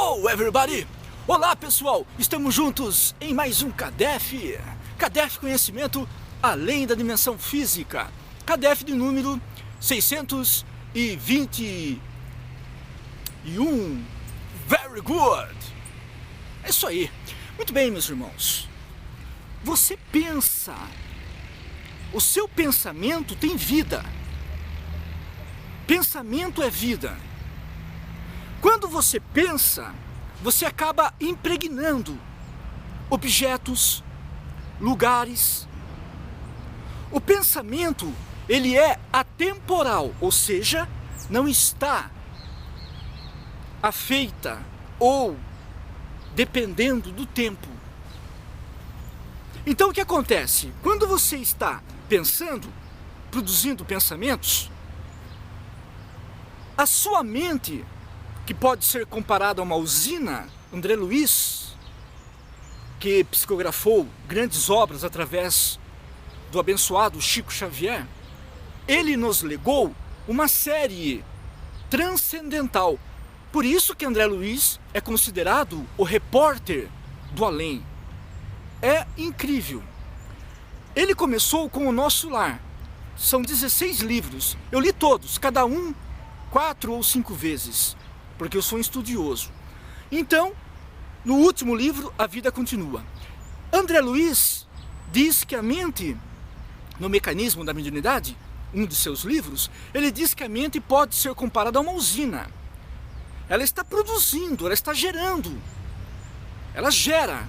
Hello everybody! Olá pessoal, estamos juntos em mais um CADEF. CADEF Conhecimento Além da Dimensão Física. CADEF de número 621. Very good! É isso aí. Muito bem, meus irmãos. Você pensa. O seu pensamento tem vida. Pensamento é vida. Quando você pensa, você acaba impregnando objetos, lugares. O pensamento, ele é atemporal, ou seja, não está afeita ou dependendo do tempo. Então o que acontece? Quando você está pensando, produzindo pensamentos, a sua mente, que pode ser comparada a uma usina, André Luiz, que psicografou grandes obras através do abençoado Chico Xavier, ele nos legou uma série transcendental. Por isso que André Luiz é considerado o repórter do além. É incrível. Ele começou com O Nosso Lar. São 16 livros. Eu li todos, cada um 4 ou 5 vezes, porque eu sou um estudioso. Então, no último livro, A Vida Continua. André Luiz diz que a mente, no Mecanismo da Mediunidade, um de seus livros, ele diz que a mente pode ser comparada a uma usina. Ela está produzindo, ela está gerando. Ela gera.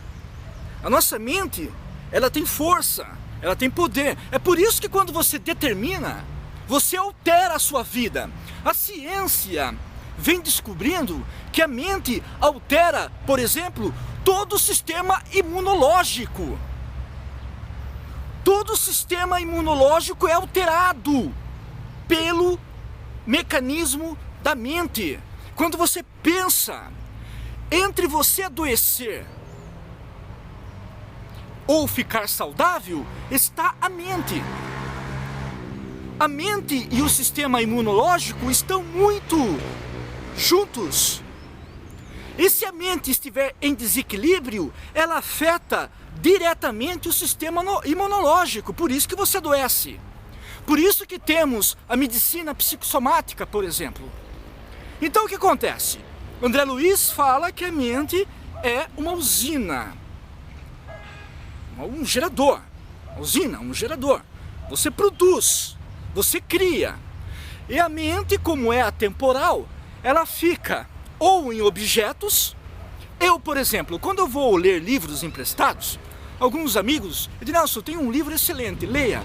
A nossa mente, ela tem força, ela tem poder. É por isso que quando você determina, você altera a sua vida. A ciência vem descobrindo que a mente altera, por exemplo, todo o sistema imunológico. Todo o sistema imunológico é alterado pelo mecanismo da mente. Quando você pensa, entre você adoecer ou ficar saudável, está a mente. A mente e o sistema imunológico estão muito juntos. E se a mente estiver em desequilíbrio, ela afeta diretamente o sistema imunológico. Por isso que você adoece. Por isso que temos a medicina psicossomática, por exemplo. Então o que acontece? André Luiz fala que a mente é uma usina. Um gerador. Uma usina, um gerador. Você produz, você cria. E a mente, como é atemporal, ela fica ou em objetos. Eu, por exemplo, quando eu vou ler livros emprestados, alguns amigos dizem: Nelson, tem um livro excelente, leia.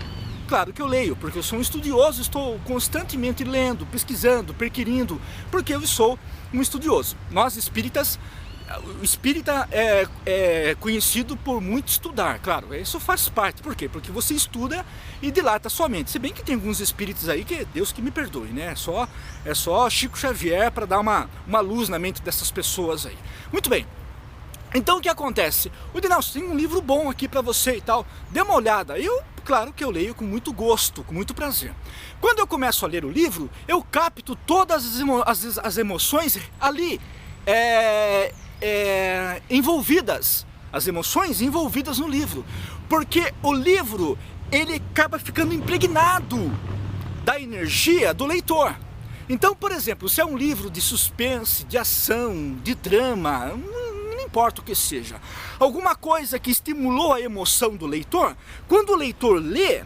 Claro que eu leio, porque eu sou um estudioso, estou constantemente lendo, pesquisando, perquirindo, porque eu sou um estudioso. Nós espíritas, o espírita é conhecido por muito estudar, claro, isso faz parte. Por quê? Porque você estuda e dilata a sua mente. Se bem que tem alguns espíritos aí que, Deus que me perdoe, né? É só Chico Xavier para dar uma luz na mente dessas pessoas aí. Muito bem. Então o que acontece? O Nelson, tem um livro bom aqui para você e tal. Dê uma olhada. Claro que eu leio com muito gosto, com muito prazer. Quando eu começo a ler o livro, eu capto todas as emoções ali envolvidas. As emoções envolvidas no livro. Porque o livro, ele acaba ficando impregnado da energia do leitor. Então, por exemplo, se é um livro de suspense, de ação, de drama, não importa o que seja, alguma coisa que estimulou a emoção do leitor, quando o leitor lê,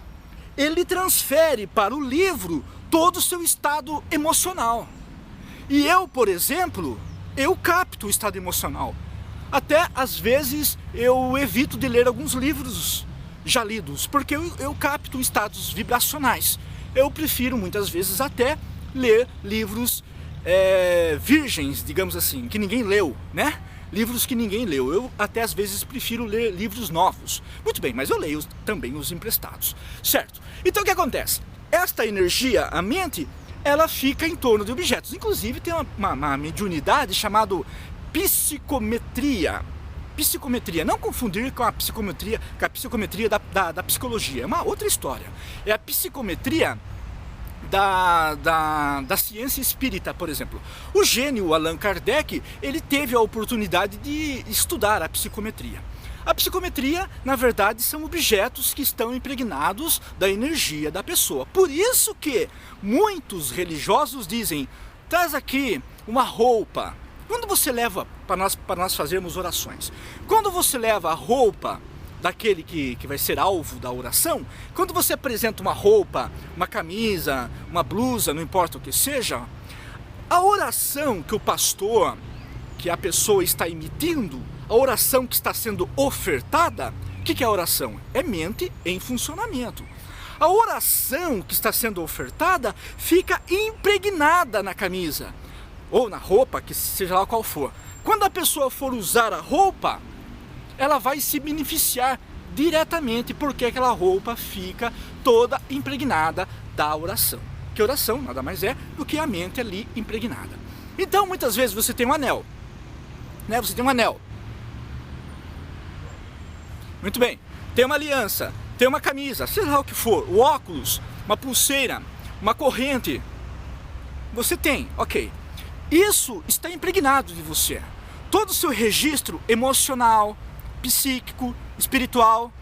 ele transfere para o livro todo o seu estado emocional. E eu, por exemplo, eu capto o estado emocional. Até, às vezes, eu evito de ler alguns livros já lidos, porque eu capto estados vibracionais. Eu prefiro, muitas vezes, até ler livros virgens, digamos assim, que ninguém leu, né? Livros que ninguém leu. Eu até às vezes prefiro ler livros novos. Muito bem, mas eu leio também os emprestados, certo? Então o que acontece? Esta energia, a mente, ela fica em torno de objetos. Inclusive tem uma mediunidade chamada psicometria. Psicometria, não confundir com a psicometria da psicologia, é uma outra história. É a psicometria da ciência espírita, por exemplo. O gênio Allan Kardec, ele teve a oportunidade de estudar a psicometria. A psicometria, na verdade, são objetos que estão impregnados da energia da pessoa. Por isso que muitos religiosos dizem, traz aqui uma roupa. Quando você leva, para nós fazermos orações, quando você leva a roupa daquele que vai ser alvo da oração, quando você apresenta uma roupa, uma camisa, uma blusa, não importa o que seja, a oração que o pastor, que a pessoa está emitindo, a oração que está sendo ofertada, o que é a oração? É mente em funcionamento. A oração que está sendo ofertada fica impregnada na camisa, ou na roupa, que seja lá qual for. Quando a pessoa for usar a roupa, ela vai se beneficiar diretamente, porque aquela roupa fica toda impregnada da oração. Que oração nada mais é do que a mente ali impregnada. Então, muitas vezes você tem um anel, né? Você tem um anel. Muito bem. Tem uma aliança, tem uma camisa, seja lá o que for, o óculos, uma pulseira, uma corrente. Você tem, ok. Isso está impregnado de você. Todo o seu registro emocional, psíquico, espiritual,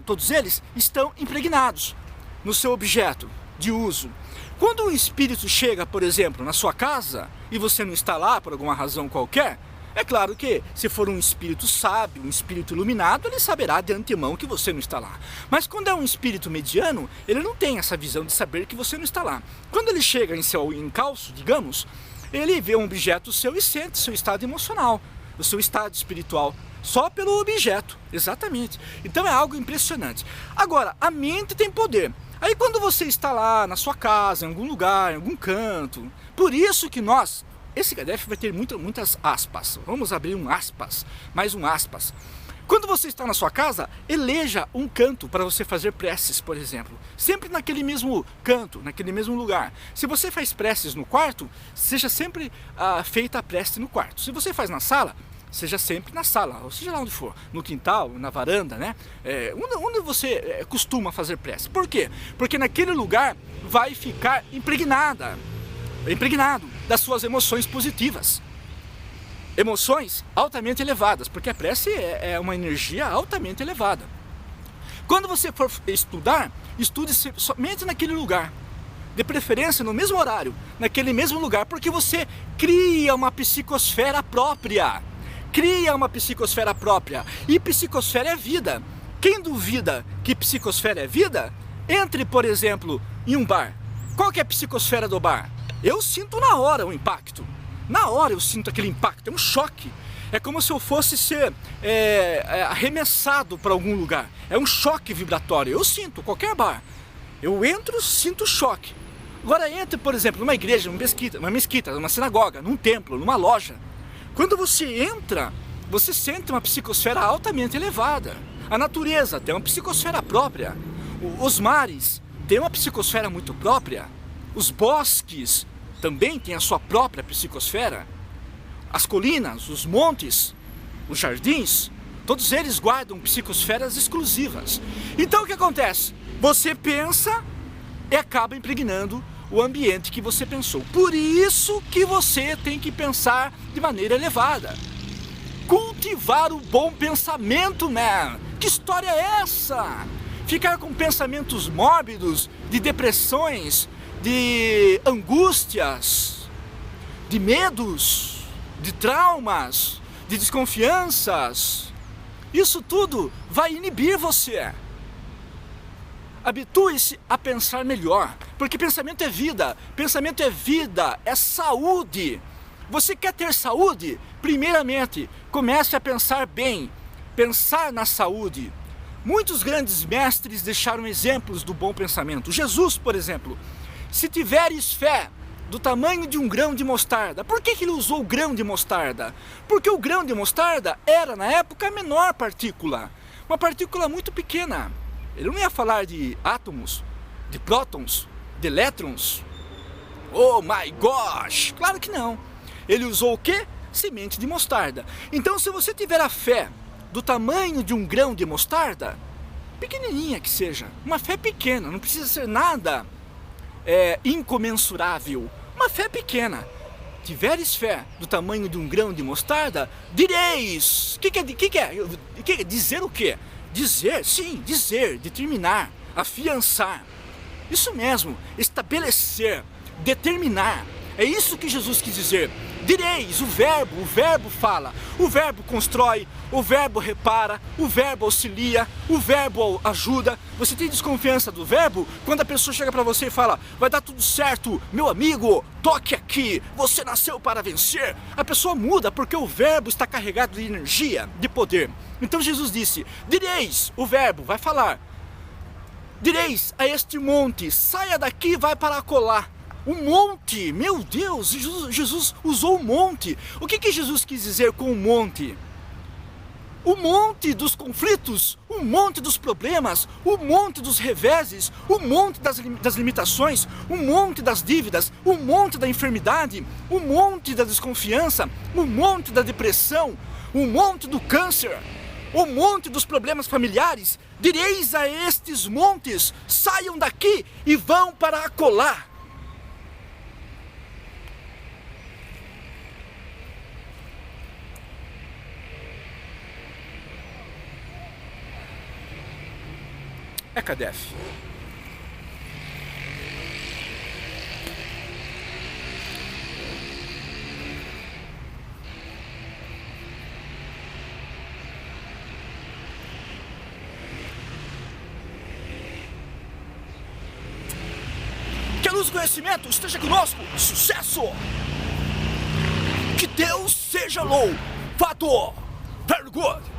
todos eles estão impregnados no seu objeto de uso. Quando um espírito chega, por exemplo, na sua casa e você não está lá por alguma razão qualquer, é claro que se for um espírito sábio, um espírito iluminado, ele saberá de antemão que você não está lá. Mas quando é um espírito mediano, ele não tem essa visão de saber que você não está lá. Quando ele chega em seu encalço, digamos, ele vê um objeto seu e sente seu estado emocional, o seu estado espiritual, só pelo objeto, exatamente. Então é algo impressionante. Agora, a mente tem poder. Aí quando você está lá na sua casa, em algum lugar, em algum canto, por isso que nós, esse PDF vai ter muitas aspas, vamos abrir um aspas, mais um aspas. Quando você está na sua casa, eleja um canto para você fazer preces, por exemplo. Sempre naquele mesmo canto, naquele mesmo lugar. Se você faz preces no quarto, seja sempre feita a prece no quarto. Se você faz na sala, seja sempre na sala, ou seja lá onde for, no quintal, na varanda, né? Onde você costuma fazer prece. Por quê? Porque naquele lugar vai ficar impregnado das suas emoções positivas. Emoções altamente elevadas, porque a prece é uma energia altamente elevada. Quando você for estudar, estude somente naquele lugar. De preferência no mesmo horário, naquele mesmo lugar, porque você cria uma psicosfera própria. E psicosfera é vida. Quem duvida que psicosfera é vida, entre, por exemplo, em um bar. Qual que é a psicosfera do bar? Eu sinto na hora o impacto. Na hora eu sinto aquele impacto, é um choque. É como se eu fosse ser arremessado para algum lugar. É um choque vibratório. Eu sinto, qualquer bar. Eu entro, sinto choque. Agora entre, por exemplo, numa igreja, numa mesquita, numa sinagoga, num templo, numa loja. Quando você entra, você sente uma psicosfera altamente elevada. A natureza tem uma psicosfera própria. Os mares têm uma psicosfera muito própria. Os bosques também têm a sua própria psicosfera. As colinas, os montes, os jardins, todos eles guardam psicosferas exclusivas. Então o que acontece? Você pensa e acaba impregnando o ambiente que você pensou. Por isso que você tem que pensar de maneira elevada. Cultivar o bom pensamento, man. Que história é essa? Ficar com pensamentos mórbidos, de depressões, de angústias, de medos, de traumas, de desconfianças. Isso tudo vai inibir você. Habitue-se a pensar melhor, porque pensamento é vida, é saúde. Você quer ter saúde? Primeiramente, comece a pensar bem, pensar na saúde. Muitos grandes mestres deixaram exemplos do bom pensamento. Jesus, por exemplo, se tiveres fé do tamanho de um grão de mostarda. Por que ele usou o grão de mostarda? Porque o grão de mostarda era, na época, a menor partícula, uma partícula muito pequena. Ele não ia falar de átomos, de prótons, de elétrons. Oh my gosh! Claro que não. Ele usou o quê? Semente de mostarda. Então, se você tiver a fé do tamanho de um grão de mostarda, pequenininha que seja, uma fé pequena, não precisa ser nada incomensurável, uma fé pequena. Tiveres fé do tamanho de um grão de mostarda, direis. O que é? Dizer o quê? Dizer, sim, dizer, determinar, afiançar. Isso mesmo, estabelecer, determinar. É isso que Jesus quis dizer. Direis, o verbo fala, o verbo constrói, o verbo repara, o verbo auxilia, o verbo ajuda. Você tem desconfiança do verbo? Quando a pessoa chega para você e fala, vai dar tudo certo, meu amigo, toque aqui, você nasceu para vencer. A pessoa muda porque o verbo está carregado de energia, de poder. Então Jesus disse, direis, o verbo vai falar, direis a este monte, saia daqui e vai para acolá. Um monte, meu Deus, Jesus usou o monte. O que Jesus quis dizer com o monte? O monte dos conflitos, o monte dos problemas, o monte dos reveses, o monte das limitações, o monte das dívidas, o monte da enfermidade, o monte da desconfiança, o monte da depressão, o monte do câncer, o monte dos problemas familiares. Direis a estes montes, saiam daqui e vão para acolá. É Kadef. Que a luz do conhecimento esteja conosco. Sucesso! Que Deus seja louvado. Very good.